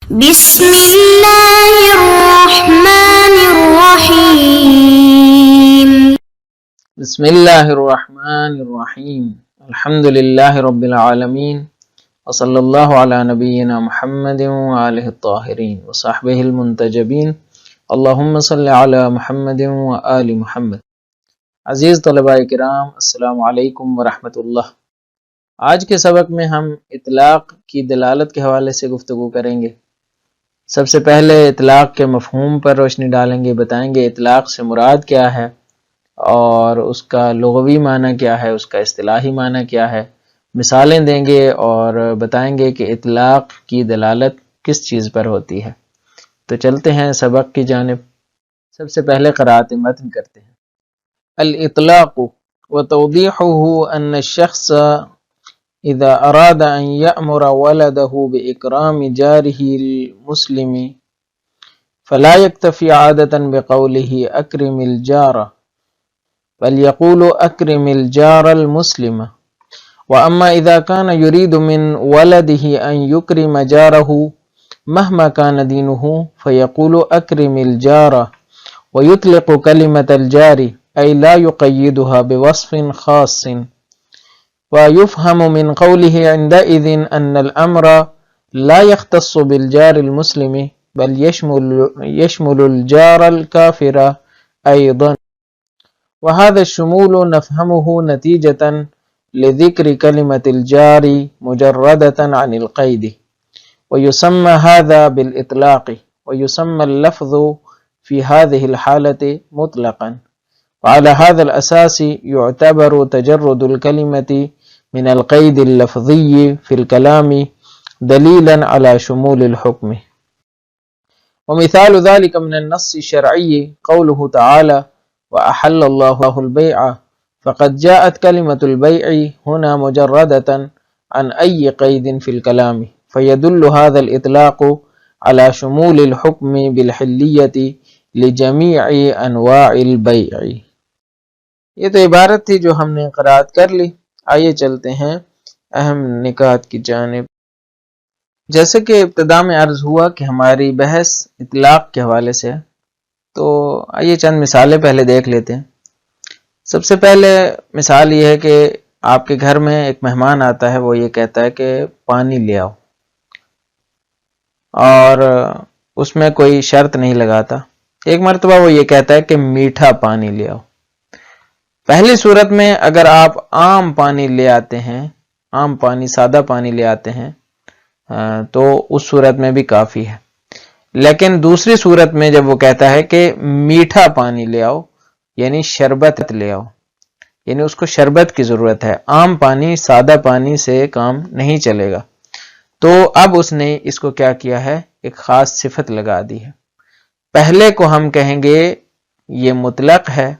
بسم اللہ الرحمن الرحیم بسم اللہ الرحمن الرحیم الحمد للہ رب العالمین وصلی اللہ علی نبینا محمد وآلہ الطاہرین وصحبہ المنتجبین اللہم صلی علی محمد وآل محمد۔ عزیز طلباء کرام، السلام علیکم ورحمۃ اللہ۔ آج کے سبق میں ہم اطلاق کی دلالت کے حوالے سے گفتگو کریں گے۔ سب سے پہلے اطلاق کے مفہوم پر روشنی ڈالیں گے، بتائیں گے اطلاق سے مراد کیا ہے اور اس کا لغوی معنی کیا ہے، اس کا اصطلاحی معنی کیا ہے، مثالیں دیں گے اور بتائیں گے کہ اطلاق کی دلالت کس چیز پر ہوتی ہے۔ تو چلتے ہیں سبق کی جانب۔ سب سے پہلے قراءت متن کرتے ہیں۔ الاطلاق وتوضیحہ ان الشخص اذا اراد ان یأمر ولده باکرام جارہ المسلم فلا یکتفی عادتا بقوله اکرم الجار بل يقول أكرم الجار المسلم. وأما إذا كان يريد من ولده أن يكرم جاره مهما كان دينه فيقول أكرم الجار ويطلق كلمة الجار أي لا يقيدها بوصف خاص، ويفهم من قوله عندئذ أن الأمر لا يختص بالجار المسلم بل يشمل الجار الكافر أيضا، وهذا الشمول نفهمه نتيجة لذكر كلمة الجار مجردة عن القيد، ويسمى هذا بالإطلاق، ويسمى اللفظ في هذه الحالة مطلقا، وعلى هذا الأساس يعتبر تجرد الكلمة من القيد اللفظي في الكلام دليلا على شمول الحكم. ومثال ذلك من النص الشرعي قوله تعالى وأحل الله البيع، فقد جاءت كلمة البيع هنا مجردة عن أي قيد في الكلام، فيدل هذا الإطلاق على شمول الحكم بالحلية لجميع أنواع البيع۔ یہ تو عبارت تھی جو ہم نے قرأت کر لی۔ آئیے چلتے ہیں اہم نکات کی جانب۔ جیسے کہ ابتدا میں عرض ہوا کہ ہماری بحث اطلاق کے حوالے سے ہے، تو آئیے چند مثالیں پہلے دیکھ لیتے ہیں۔ سب سے پہلے مثال یہ ہے کہ آپ کے گھر میں ایک مہمان آتا ہے، وہ یہ کہتا ہے کہ پانی لے آؤ، اور اس میں کوئی شرط نہیں لگاتا۔ ایک مرتبہ وہ یہ کہتا ہے کہ میٹھا پانی لے آؤ۔ پہلی صورت میں اگر آپ عام پانی لے آتے ہیں، عام پانی، سادہ پانی لے آتے ہیں، تو اس صورت میں بھی کافی ہے۔ لیکن دوسری صورت میں جب وہ کہتا ہے کہ میٹھا پانی لے آؤ، یعنی شربت لے آؤ، یعنی اس کو شربت کی ضرورت ہے، عام پانی، سادہ پانی سے کام نہیں چلے گا، تو اب اس نے اس کو کیا کیا ہے، ایک خاص صفت لگا دی ہے۔ پہلے کو ہم کہیں گے یہ مطلق ہے،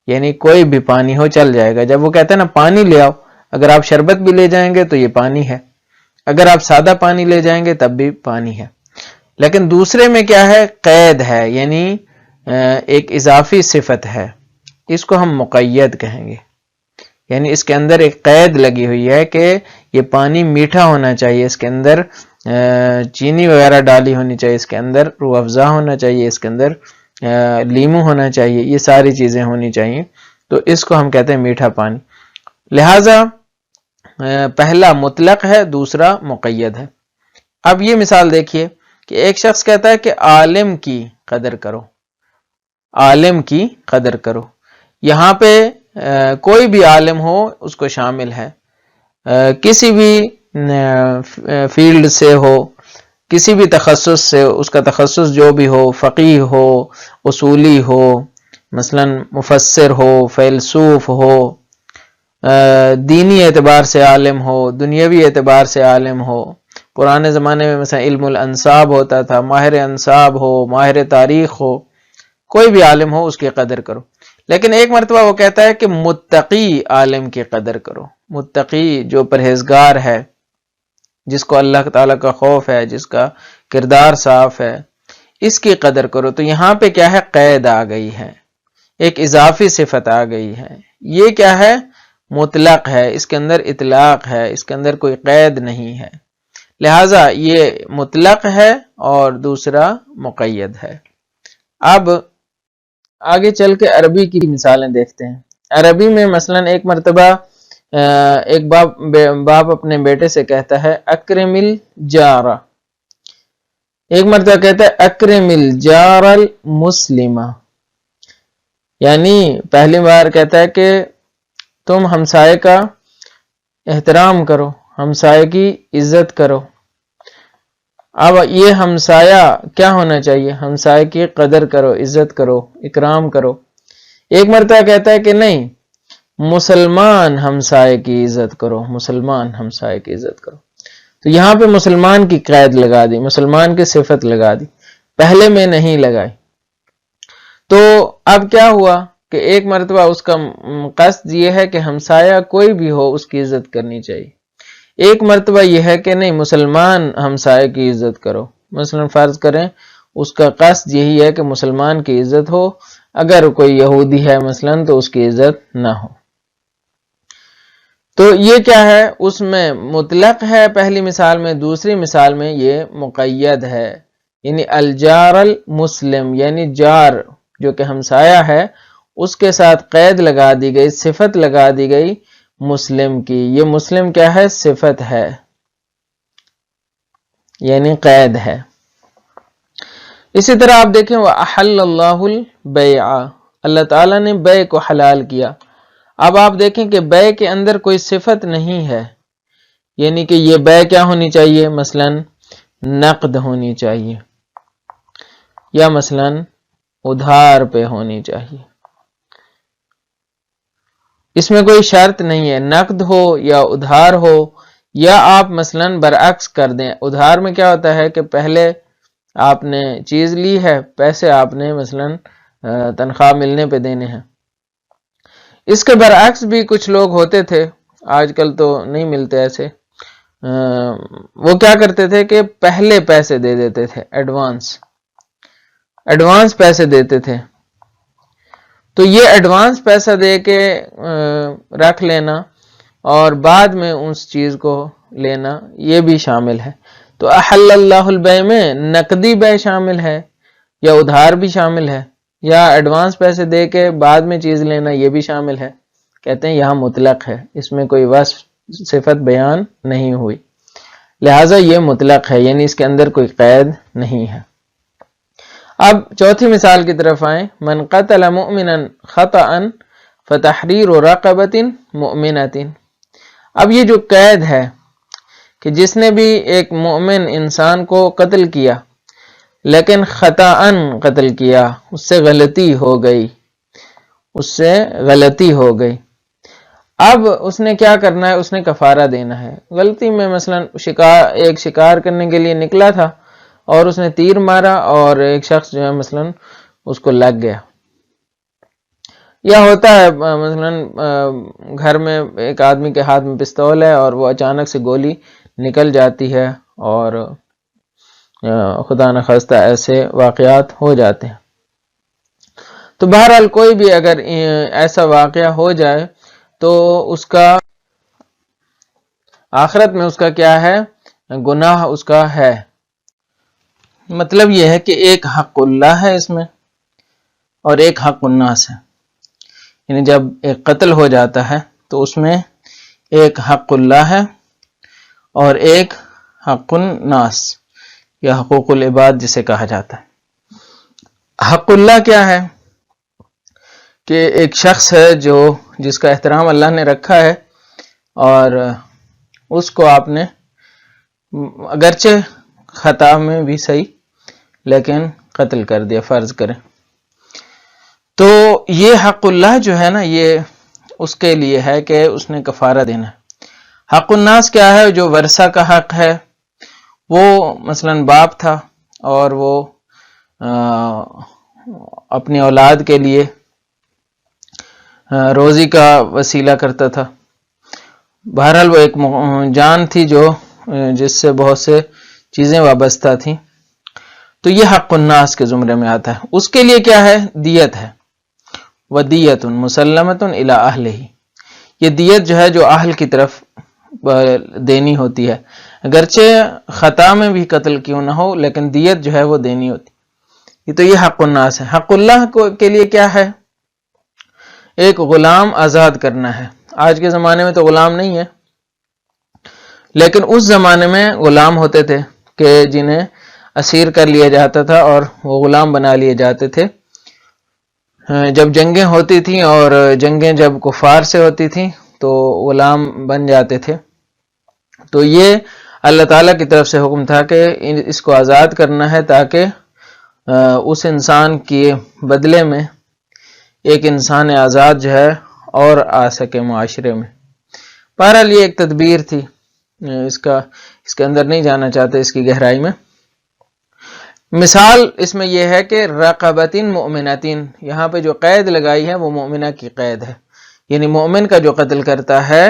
یعنی کوئی بھی پانی ہو چل جائے گا۔ جب وہ کہتا ہے نا پانی لے آؤ، اگر آپ شربت بھی لے جائیں گے تو یہ پانی ہے، اگر آپ سادہ پانی لے جائیں گے تب بھی پانی ہے۔ لیکن دوسرے میں کیا ہے، قید ہے، یعنی ایک اضافی صفت ہے، اس کو ہم مقید کہیں گے، یعنی اس کے اندر ایک قید لگی ہوئی ہے کہ یہ پانی میٹھا ہونا چاہیے، اس کے اندر چینی وغیرہ ڈالی ہونی چاہیے، اس کے اندر روح افزا ہونا چاہیے، اس کے اندر لیمو ہونا چاہیے، یہ ساری چیزیں ہونی چاہیے، تو اس کو ہم کہتے ہیں میٹھا پانی۔ لہذا پہلا مطلق ہے، دوسرا مقید ہے۔ اب یہ مثال دیکھیے کہ ایک شخص کہتا ہے کہ عالم کی قدر کرو، عالم کی قدر کرو۔ یہاں پہ کوئی بھی عالم ہو اس کو شامل ہے، کسی بھی فیلڈ سے ہو، کسی بھی تخصص سے، اس کا تخصص جو بھی ہو، فقیہ ہو، اصولی ہو، مثلا مفسر ہو، فیلسوف ہو، دینی اعتبار سے عالم ہو، دنیاوی اعتبار سے عالم ہو۔ پرانے زمانے میں مثلا علم الانصاب ہوتا تھا، ماہر انصاب ہو، ماہر تاریخ ہو، کوئی بھی عالم ہو اس کی قدر کرو۔ لیکن ایک مرتبہ وہ کہتا ہے کہ متقی عالم کی قدر کرو، متقی جو پرہیزگار ہے، جس کو اللہ تعالیٰ کا خوف ہے، جس کا کردار صاف ہے، اس کی قدر کرو۔ تو یہاں پہ کیا ہے، قید آ گئی ہے، ایک اضافی صفت آ گئی ہے۔ یہ کیا ہے، مطلق ہے، اس کے اندر اطلاق ہے، اس کے اندر کوئی قید نہیں ہے۔ لہذا یہ مطلق ہے اور دوسرا مقید ہے۔ اب آگے چل کے عربی کی مثالیں دیکھتے ہیں۔ عربی میں مثلا ایک مرتبہ ایک باپ اپنے بیٹے سے کہتا ہے اکرم الجار، ایک مرتبہ کہتا ہے اکرم الجار المسلمہ، یعنی پہلی بار کہتا ہے کہ تم ہمسائے کا احترام کرو، ہمسائے کی عزت کرو۔ اب یہ ہمسایہ کیا ہونا چاہیے؟ ہمسائے کی قدر کرو، عزت کرو، اکرام کرو۔ ایک مرتبہ کہتا ہے کہ نہیں، مسلمان ہمسائے کی عزت کرو، مسلمان ہمسائے کی عزت کرو۔ تو یہاں پہ مسلمان کی قید لگا دی، مسلمان کی صفت لگا دی، پہلے میں نہیں لگائی۔ تو اب کیا ہوا کہ ایک مرتبہ اس کا قصد یہ ہے کہ ہمسایہ کوئی بھی ہو اس کی عزت کرنی چاہیے، ایک مرتبہ یہ ہے کہ نہیں، مسلمان ہمسائے کی عزت کرو۔ مثلا فرض کریں اس کا قصد یہی ہے کہ مسلمان کی عزت ہو، اگر کوئی یہودی ہے مثلا تو اس کی عزت نہ ہو۔ تو یہ کیا ہے؟ اس میں مطلق ہے پہلی مثال میں، دوسری مثال میں یہ مقید ہے، یعنی الجار المسلم، یعنی جار جو کہ ہمسایہ ہے اس کے ساتھ قید لگا دی گئی، صفت لگا دی گئی مسلم کی۔ یہ مسلم کیا ہے؟ صفت ہے، یعنی قید ہے۔ اسی طرح آپ دیکھیں وَأَحَلَّ اللَّهُ الْبَيْعَ، اللہ تعالیٰ نے بیع کو حلال کیا۔ اب آپ دیکھیں کہ بیع کے اندر کوئی صفت نہیں ہے، یعنی کہ یہ بیع کیا ہونی چاہیے؟ مثلا نقد ہونی چاہیے، یا مثلا ادھار پہ ہونی چاہیے۔ اس میں کوئی شرط نہیں ہے، نقد ہو یا ادھار ہو، یا آپ مثلا برعکس کر دیں۔ ادھار میں کیا ہوتا ہے کہ پہلے آپ نے چیز لی ہے، پیسے آپ نے مثلا تنخواہ ملنے پہ دینے ہیں۔ اس کے برعکس بھی کچھ لوگ ہوتے تھے، آج کل تو نہیں ملتے ایسے، وہ کیا کرتے تھے کہ پہلے پیسے دے دیتے تھے، ایڈوانس پیسے دیتے تھے۔ تو یہ ایڈوانس پیسہ دے کے رکھ لینا اور بعد میں اس چیز کو لینا، یہ بھی شامل ہے۔ تو احل اللہ البیع میں نقدی بیع شامل ہے، یا ادھار بھی شامل ہے، یا ایڈوانس پیسے دے کے بعد میں چیز لینا، یہ بھی شامل ہے۔ کہتے ہیں یہاں مطلق ہے، اس میں کوئی وصف صفت بیان نہیں ہوئی، لہٰذا یہ مطلق ہے، یعنی اس کے اندر کوئی قید نہیں ہے۔ اب چوتھی مثال کی طرف آئیں، من قتل مؤمنا خطأ فتحریر رقبۃ مؤمنۃ۔ اب یہ جو قید ہے کہ جس نے بھی ایک مومن انسان کو قتل کیا لیکن خطأً قتل کیا، اس سے غلطی ہو گئی، اب اس نے کیا کرنا ہے؟ اس نے کفارہ دینا ہے۔ غلطی میں مثلا ایک شکار کرنے کے لیے نکلا تھا اور اس نے تیر مارا اور ایک شخص جو ہے مثلا اس کو لگ گیا، یا ہوتا ہے مثلا گھر میں ایک آدمی کے ہاتھ میں پستول ہے اور وہ اچانک سے گولی نکل جاتی ہے، اور خدا نخواستہ ایسے واقعات ہو جاتے ہیں۔ تو بہرحال کوئی بھی اگر ایسا واقعہ ہو جائے تو اس کا آخرت میں اس کا کیا ہے؟ گناہ اس کا ہے۔ مطلب یہ ہے کہ ایک حق اللہ ہے اس میں اور ایک حق الناس ہے، یعنی جب ایک قتل ہو جاتا ہے تو اس میں ایک حق اللہ ہے اور ایک حق الناس یا حقوق العباد جسے کہا جاتا ہے۔ حق اللہ کیا ہے؟ کہ ایک شخص ہے جس کا احترام اللہ نے رکھا ہے اور اس کو آپ نے اگرچہ خطا میں بھی صحیح لیکن قتل کر دیا، فرض کریں تو یہ حق اللہ جو ہے نا، یہ اس کے لیے ہے کہ اس نے کفارہ دینا ہے۔ حق الناس کیا ہے؟ جو ورثہ کا حق ہے، وہ مثلا باپ تھا اور وہ اپنی اولاد کے لیے روزی کا وسیلہ کرتا تھا، بہرحال وہ ایک جان تھی جس سے بہت سے چیزیں وابستہ تھیں، تو یہ حق الناس کے زمرے میں آتا ہے۔ اس کے لیے کیا ہے؟ دیت ہے، وَدِيَّةٌ مُسَلَّمَةٌ إِلَىٰ أَهْلِهِ۔ یہ دیت جو ہے جو اہل کی طرف دینی ہوتی ہے، اگرچہ خطا میں بھی قتل کیوں نہ ہو لیکن دیت جو ہے وہ دینی ہوتی۔ تو یہ حق الناس ہے۔ حق اللہ کے لیے کیا ہے؟ ایک غلام آزاد کرنا ہے۔ آج کے زمانے میں تو غلام نہیں ہے، لیکن اس زمانے میں غلام ہوتے تھے کہ جنہیں اسیر کر لیا جاتا تھا اور وہ غلام بنا لیے جاتے تھے۔ جب جنگیں ہوتی تھیں اور جنگیں جب کفار سے ہوتی تھیں تو غلام بن جاتے تھے۔ تو یہ اللہ تعالیٰ کی طرف سے حکم تھا کہ اس کو آزاد کرنا ہے تاکہ اس انسان کے بدلے میں ایک انسان آزاد جو ہے اور آ سکے معاشرے میں۔ بہرحال یہ ایک تدبیر تھی، اس کے اندر نہیں جانا چاہتے اس کی گہرائی میں۔ مثال اس میں یہ ہے کہ رقبتن مؤمنتن، یہاں پہ جو قید لگائی ہے وہ مومنہ کی قید ہے، یعنی مومن کا جو قتل کرتا ہے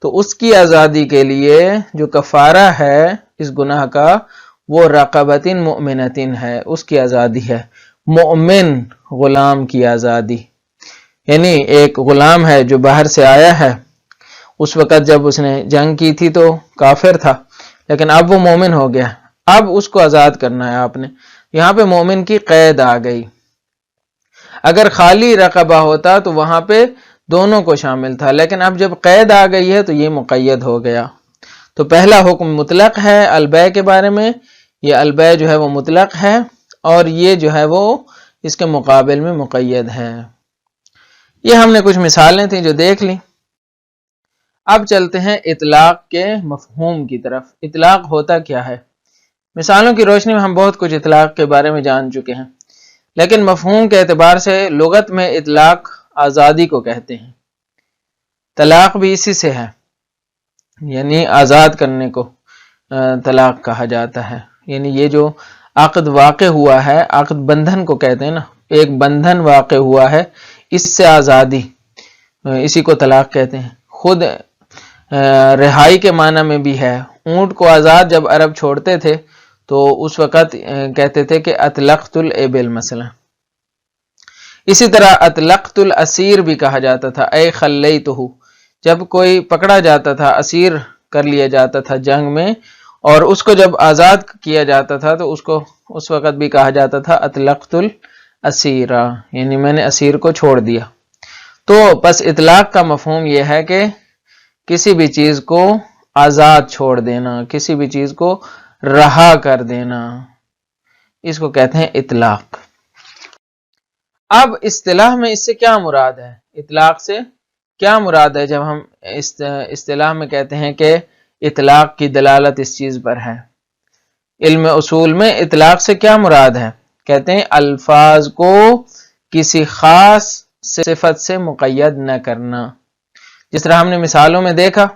تو اس کی آزادی کے لیے جو کفارہ ہے اس گناہ کا وہ رقبتن مؤمنتن ہے، اس کی آزادی ہے، مومن غلام کی آزادی۔ یعنی ایک غلام ہے جو باہر سے آیا ہے، اس وقت جب اس نے جنگ کی تھی تو کافر تھا، لیکن اب وہ مومن ہو گیا، اب اس کو آزاد کرنا ہے آپ نے۔ یہاں پہ مومن کی قید آ گئی۔ اگر خالی رقبہ ہوتا تو وہاں پہ دونوں کو شامل تھا، لیکن اب جب قید آ گئی ہے تو یہ مقید ہو گیا۔ تو پہلا حکم مطلق ہے البیع کے بارے میں، یہ البیع جو ہے وہ مطلق ہے، اور یہ جو ہے وہ اس کے مقابل میں مقید ہے۔ یہ ہم نے کچھ مثالیں تھیں جو دیکھ لیں۔ اب چلتے ہیں اطلاق کے مفہوم کی طرف۔ اطلاق ہوتا کیا ہے؟ مثالوں کی روشنی میں ہم بہت کچھ اطلاق کے بارے میں جان چکے ہیں، لیکن مفہوم کے اعتبار سے لغت میں اطلاق آزادی کو کہتے ہیں۔ طلاق بھی اسی سے ہے، یعنی آزاد کرنے کو طلاق کہا جاتا ہے۔ یعنی یہ جو عقد واقع ہوا ہے، عقد بندھن کو کہتے ہیں نا، ایک بندھن واقع ہوا ہے، اس سے آزادی، اسی کو طلاق کہتے ہیں۔ خود رہائی کے معنی میں بھی ہے۔ اونٹ کو آزاد جب عرب چھوڑتے تھے تو اس وقت کہتے تھے کہ اطلقت الابل مثلا۔ اسی طرح اطلقت الاسیر بھی کہا جاتا تھا، اے خلیتہ، جب کوئی پکڑا جاتا تھا، اسیر کر لیا جاتا تھا جنگ میں، اور اس کو جب آزاد کیا جاتا تھا تو اس کو اس وقت بھی کہا جاتا تھا اطلقت الاسیرہ، یعنی میں نے اسیر کو چھوڑ دیا۔ تو پس اطلاق کا مفہوم یہ ہے کہ کسی بھی چیز کو آزاد چھوڑ دینا، کسی بھی چیز کو رہا کر دینا، اس کو کہتے ہیں اطلاق۔ اب اصطلاح میں اس سے کیا مراد ہے؟ اطلاق سے کیا مراد ہے جب ہم اصطلاح میں کہتے ہیں کہ اطلاق کی دلالت اس چیز پر ہے؟ علم اصول میں اطلاق سے کیا مراد ہے؟ کہتے ہیں الفاظ کو کسی خاص صفت سے مقید نہ کرنا۔ جس طرح ہم نے مثالوں میں دیکھا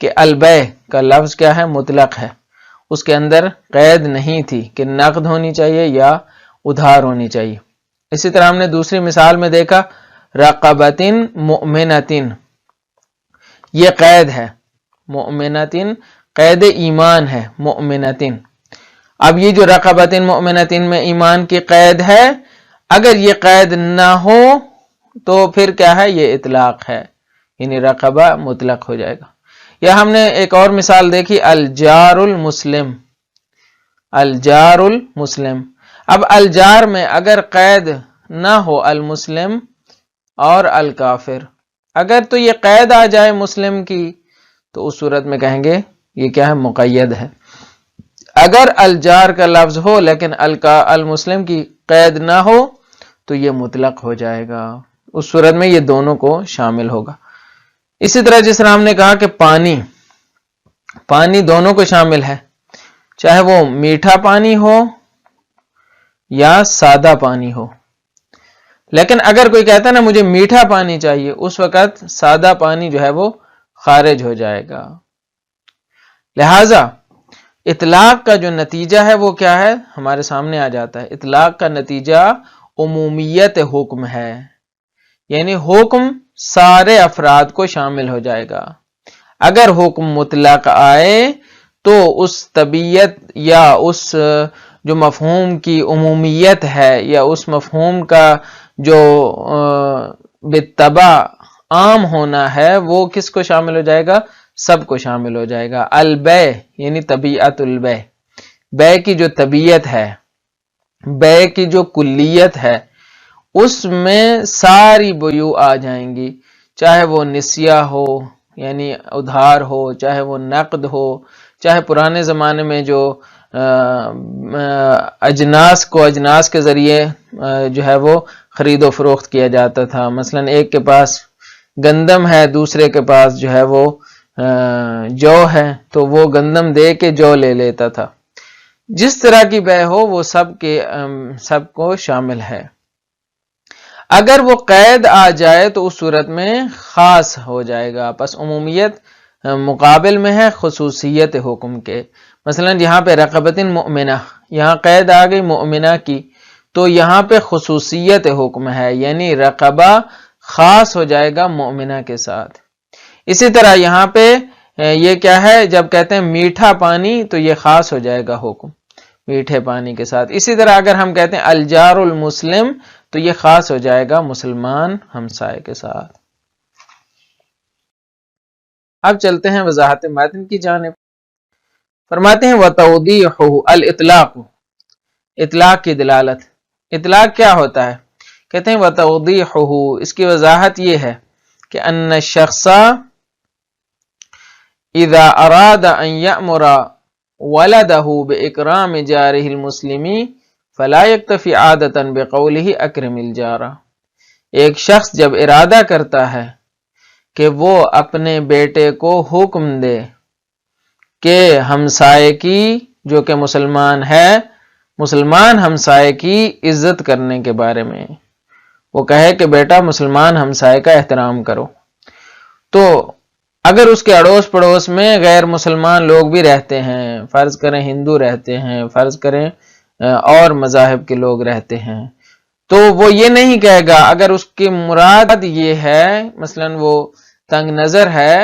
کہ البیع کا لفظ کیا ہے؟ مطلق ہے، اس کے اندر قید نہیں تھی کہ نقد ہونی چاہیے یا ادھار ہونی چاہیے۔ اسی طرح ہم نے دوسری مثال میں دیکھا رقبتن مؤمنتن، یہ قید ہے، مؤمنتن قید ایمان ہے، مؤمنتن۔ اب یہ جو رقبتن مؤمنتن میں ایمان کی قید ہے، اگر یہ قید نہ ہو تو پھر کیا ہے؟ یہ اطلاق ہے، یعنی رقبہ مطلق ہو جائے گا۔ یا ہم نے ایک اور مثال دیکھی الجار المسلم، الجار المسلم۔ اب الجار میں اگر قید نہ ہو المسلم اور الکافر، اگر تو یہ قید آ جائے مسلم کی تو اس صورت میں کہیں گے یہ کیا ہے؟ مقید ہے۔ اگر الجار کا لفظ ہو لیکن المسلم کی قید نہ ہو تو یہ مطلق ہو جائے گا، اس صورت میں یہ دونوں کو شامل ہوگا۔ اسی طرح جس طرح ہم نے کہا کہ پانی دونوں کو شامل ہے، چاہے وہ میٹھا پانی ہو یا سادہ پانی ہو، لیکن اگر کوئی کہتا ہے نا مجھے میٹھا پانی چاہیے، اس وقت سادہ پانی جو ہے وہ خارج ہو جائے گا۔ لہذا اطلاق کا جو نتیجہ ہے وہ کیا ہے؟ ہمارے سامنے آ جاتا ہے۔ اطلاق کا نتیجہ عمومیت حکم ہے، یعنی حکم سارے افراد کو شامل ہو جائے گا۔ اگر حکم مطلق آئے تو اس طبیعت یا اس جو مفہوم کی عمومیت ہے یا اس مفہوم کا جو بالطبع عام ہونا ہے وہ کس کو شامل ہو جائے گا؟ سب کو شامل ہو جائے گا۔ البے یعنی طبیعت البے، بے کی جو طبیعت ہے، بے کی جو کلیت ہے، اس میں ساری بیوع آ جائیں گی، چاہے وہ نسیہ ہو یعنی ادھار ہو، چاہے وہ نقد ہو، چاہے پرانے زمانے میں جو اجناس کے ذریعے جو ہے وہ خرید و فروخت کیا جاتا تھا، مثلا ایک کے پاس گندم ہے، دوسرے کے پاس جو ہے وہ جو ہے، تو وہ گندم دے کے جو لے لیتا تھا۔ جس طرح کی بے ہو وہ سب کو شامل ہے۔ اگر وہ قید آ جائے تو اس صورت میں خاص ہو جائے گا، پس عمومیت مقابل میں ہے خصوصیت حکم کے۔ مثلا یہاں پہ رقبۃ مؤمنہ، یہاں قید آ گئی مؤمنہ کی، تو یہاں پہ خصوصیت حکم ہے، یعنی رقبہ خاص ہو جائے گا مؤمنہ کے ساتھ۔ اسی طرح یہاں پہ یہ کیا ہے، جب کہتے ہیں میٹھا پانی تو یہ خاص ہو جائے گا حکم میٹھے پانی کے ساتھ۔ اسی طرح اگر ہم کہتے ہیں الجار المسلم تو یہ خاص ہو جائے گا مسلمان ہمسائے کے ساتھ۔ اب چلتے ہیں وضاحت متن کی جانب۔ فرماتے ہیں وتوضیحہ الاطلاق، اطلاق کی دلالت۔ اطلاق کیا ہوتا ہے؟ کہتے ہیں وتوضیحہ، اس کی وضاحت یہ ہے کہ ان الشخص اذا اراد ان یأمر ولدہ باکرام جارہ المسلم فلا یکتفی عادتا بقولہ اکرم الجارہ۔ ایک شخص جب ارادہ کرتا ہے کہ وہ اپنے بیٹے کو حکم دے کہ ہمسائے کی، جو کہ مسلمان ہے، مسلمان ہمسائے کی عزت کرنے کے بارے میں، وہ کہے کہ بیٹا مسلمان ہمسائے کا احترام کرو، تو اگر اس کے اڑوس پڑوس میں غیر مسلمان لوگ بھی رہتے ہیں، فرض کریں ہندو رہتے ہیں، فرض کریں اور مذاہب کے لوگ رہتے ہیں، تو وہ یہ نہیں کہے گا، اگر اس کی مراد یہ ہے، مثلا وہ تنگ نظر ہے،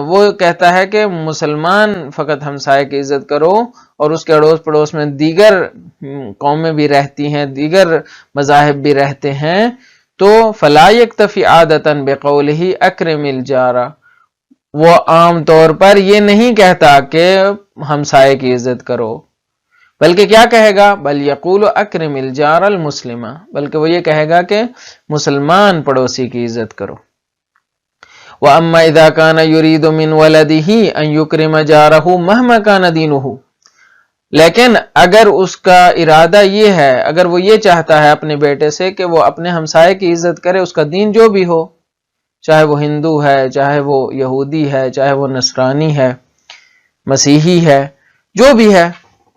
وہ کہتا ہے کہ مسلمان فقط ہمسائے کی عزت کرو، اور اس کے اڑوس پڑوس میں دیگر قومیں بھی رہتی ہیں، دیگر مذاہب بھی رہتے ہیں، تو فلا یکتفی عادتا بقولہ اکرم الجارہ، وہ عام طور پر یہ نہیں کہتا کہ ہمسائے کی عزت کرو، بلکہ کیا کہے گا؟ بل یقول اکرم الجار المسلمہ، بلکہ وہ یہ کہے گا کہ مسلمان پڑوسی کی عزت کرو۔ وَأَمَّا إِذَا كَانَ يُرِيدُ مِنْ وَلَدِهِ أَنْ يُكْرِمَ جَارَهُ مَهْمَا كَانَ دِينُهُ، لیکن اگر اس کا ارادہ یہ ہے، اگر وہ یہ چاہتا ہے اپنے بیٹے سے کہ وہ اپنے ہمسائے کی عزت کرے، اس کا دین جو بھی ہو، چاہے وہ ہندو ہے، چاہے وہ یہودی ہے، چاہے وہ نصرانی ہے، مسیحی ہے، جو بھی ہے،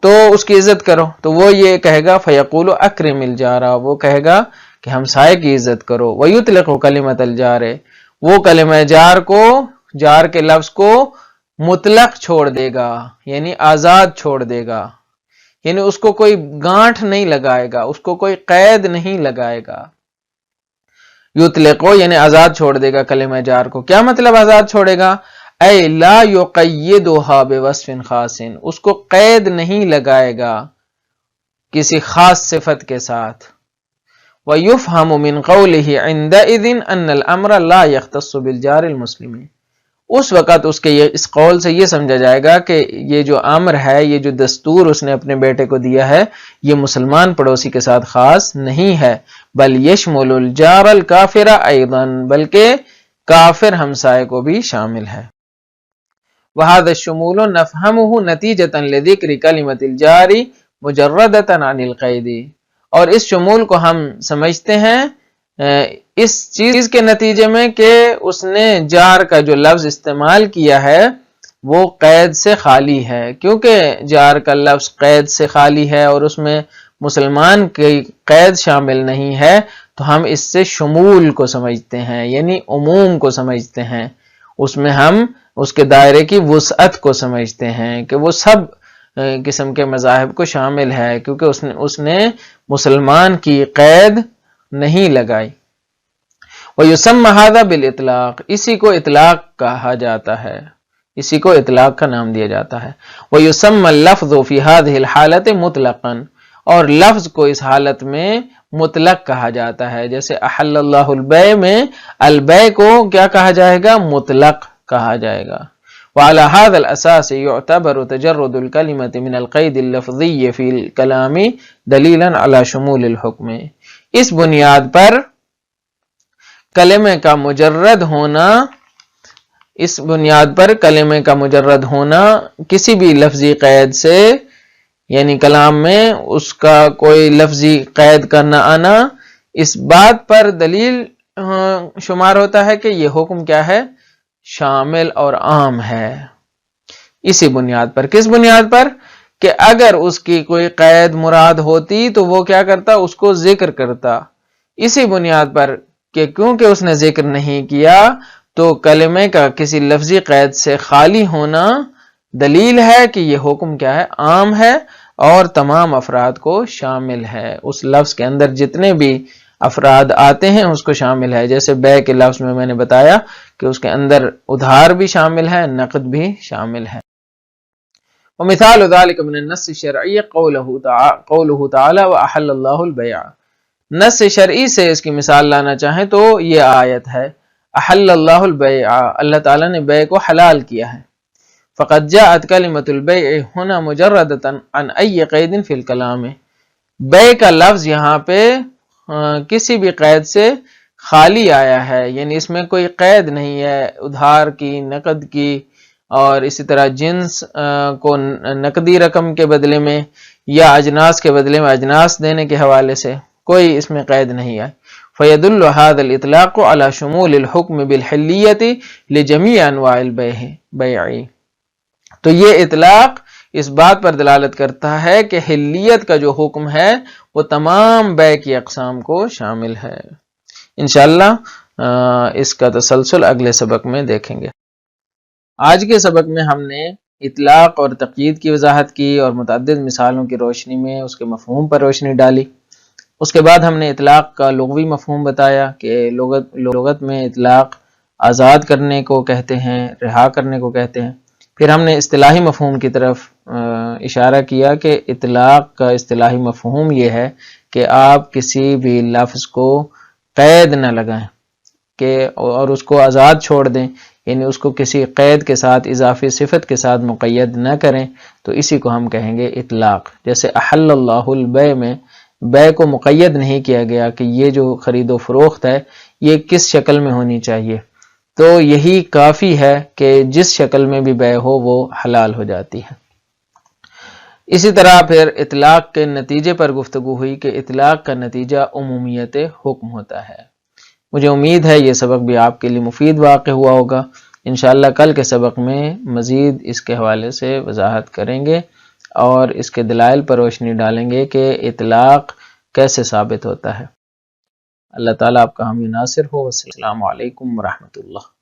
تو اس کی عزت کرو، تو وہ یہ کہے گا فیقول اکرم الجارہ، وہ کہے گا کہ ہمسائے کی عزت کرو۔ ویطلق کلمۃ الجار، وہ کلمہ جار کو، جار کے لفظ کو مطلق چھوڑ دے گا، یعنی آزاد چھوڑ دے گا، یعنی اس کو کوئی گانٹھ نہیں لگائے گا، اس کو کوئی قید نہیں لگائے گا۔ یطلقو یعنی آزاد چھوڑ دے گا کلمہ جار کو، کیا مطلب آزاد چھوڑے گا؟ اے لا یقیدھا بوصف خاص، اس کو قید نہیں لگائے گا کسی خاص صفت کے ساتھ۔ وَيُفْهَمُ مِنْ قَوْلِهِ عِنْدَئِذٍ أَنَّ الْأَمْرَ لَا يَخْتَصُّ بِالْجَارِ الْمُسْلِمِ، اس وقت اس کے اس قول سے یہ سمجھا جائے گا کہ یہ جو امر ہے، یہ جو دستور اس نے اپنے بیٹے کو دیا ہے، یہ مسلمان پڑوسی کے ساتھ خاص نہیں ہے، بل يشمل الجار الكافر ايضا، بلکہ کافر ہمسائے کو بھی شامل ہے۔ وهذا الشمول نفهمه نتیجة لذکر کلمۃ الجار مجردة عن القید، اور اس شمول کو ہم سمجھتے ہیں اس چیز کے نتیجے میں کہ اس نے جار کا جو لفظ استعمال کیا ہے وہ قید سے خالی ہے، کیونکہ جار کا لفظ قید سے خالی ہے اور اس میں مسلمان کی قید شامل نہیں ہے، تو ہم اس سے شمول کو سمجھتے ہیں، یعنی عموم کو سمجھتے ہیں، اس میں ہم اس کے دائرے کی وسعت کو سمجھتے ہیں کہ وہ سب قسم کے مذاہب کو شامل ہے، کیونکہ اس نے مسلمان کی قید نہیں لگائی۔ وَيُسَمَّ هَذَا بِالْإِطْلَاقِ، اسی کو اطلاق کہا جاتا ہے، اسی کو اطلاق کا نام دیا جاتا ہے۔ وَيُسَمَّ اللَّفْظُ فِي هَذِهِ الْحَالَةِ مُطْلَقًا، اور لفظ کو اس حالت میں مطلق کہا جاتا ہے، جیسے احل اللہ البیع میں البیع کو کیا کہا جائے گا؟ مطلق کہا جائے گا۔ وعلى هذا الأساس يعتبر تجرد الكلمة من القيد اللفظي في الكلام دلیلا على شمول الحکم. اس بنیاد پر کلمے کا مجرد ہونا کسی بھی لفظی قید سے، یعنی کلام میں اس کا کوئی لفظی قید کا نہ آنا، اس بات پر دلیل شمار ہوتا ہے کہ یہ حکم کیا ہے؟ شامل اور عام ہے. اسی بنیاد پر، کس بنیاد پر؟ کہ اگر اس کی کوئی قید مراد ہوتی تو وہ کیا کرتا؟ اس کو ذکر کرتا. اسی بنیاد پر کہ کیونکہ اس نے ذکر نہیں کیا تو کلمے کا کسی لفظی قید سے خالی ہونا دلیل ہے کہ یہ حکم کیا ہے؟ عام ہے اور تمام افراد کو شامل ہے. اس لفظ کے اندر جتنے بھی افراد آتے ہیں اس کو شامل ہے. جیسے بے کے لفظ میں نے بتایا کہ اس کے اندر ادھار بھی شامل ہے، نقد بھی شامل ہے. ومثال ذلك من النص الشرعی قوله تعالی وأحل اللہ البیع. نص شرعی سے اس کی مثال لانا چاہیں تو یہ آیت ہے احل اللہ البیع، اللہ تعالیٰ نے بے کو حلال کیا ہے. فقد جاءت کلمۃ البیع هنا مجردۃ عن ای قید فی الکلام. بے کا لفظ یہاں پہ کسی بھی قید سے خالی آیا ہے، یعنی اس میں کوئی قید نہیں ہے ادھار کی، نقد کی، اور اسی طرح جنس کو نقدی رقم کے بدلے میں یا اجناس کے بدلے میں اجناس دینے کے حوالے سے کوئی اس میں قید نہیں ہے. فیدل هذا الاطلاق على شمول الحکم بالحلیۃ لجمیع انواع البیع. تو یہ اطلاق اس بات پر دلالت کرتا ہے کہ حلیت کا جو حکم ہے وہ تمام بے کی اقسام کو شامل ہے. انشاءاللہ اس کا تسلسل اگلے سبق میں دیکھیں گے. آج کے سبق میں ہم نے اطلاق اور تقیید کی وضاحت کی اور متعدد مثالوں کی روشنی میں اس کے مفہوم پر روشنی ڈالی. اس کے بعد ہم نے اطلاق کا لغوی مفہوم بتایا کہ لغت میں اطلاق آزاد کرنے کو کہتے ہیں، رہا کرنے کو کہتے ہیں. پھر ہم نے اصطلاحی مفہوم کی طرف اشارہ کیا کہ اطلاق کا اصطلاحی مفہوم یہ ہے کہ آپ کسی بھی لفظ کو قید نہ لگائیں کہ اور اس کو آزاد چھوڑ دیں، یعنی اس کو کسی قید کے ساتھ، اضافی صفت کے ساتھ مقید نہ کریں، تو اسی کو ہم کہیں گے اطلاق. جیسے احل اللہ البیع میں بے کو مقید نہیں کیا گیا کہ یہ جو خرید و فروخت ہے یہ کس شکل میں ہونی چاہیے، تو یہی کافی ہے کہ جس شکل میں بھی بے ہو وہ حلال ہو جاتی ہے. اسی طرح پھر اطلاق کے نتیجے پر گفتگو ہوئی کہ اطلاق کا نتیجہ عمومیت حکم ہوتا ہے. مجھے امید ہے یہ سبق بھی آپ کے لیے مفید واقع ہوا ہوگا. انشاءاللہ کل کے سبق میں مزید اس کے حوالے سے وضاحت کریں گے اور اس کے دلائل پر روشنی ڈالیں گے کہ اطلاق کیسے ثابت ہوتا ہے. اللہ تعالیٰ آپ کا حامی ناصر ہو. السلام علیکم ورحمۃ اللہ.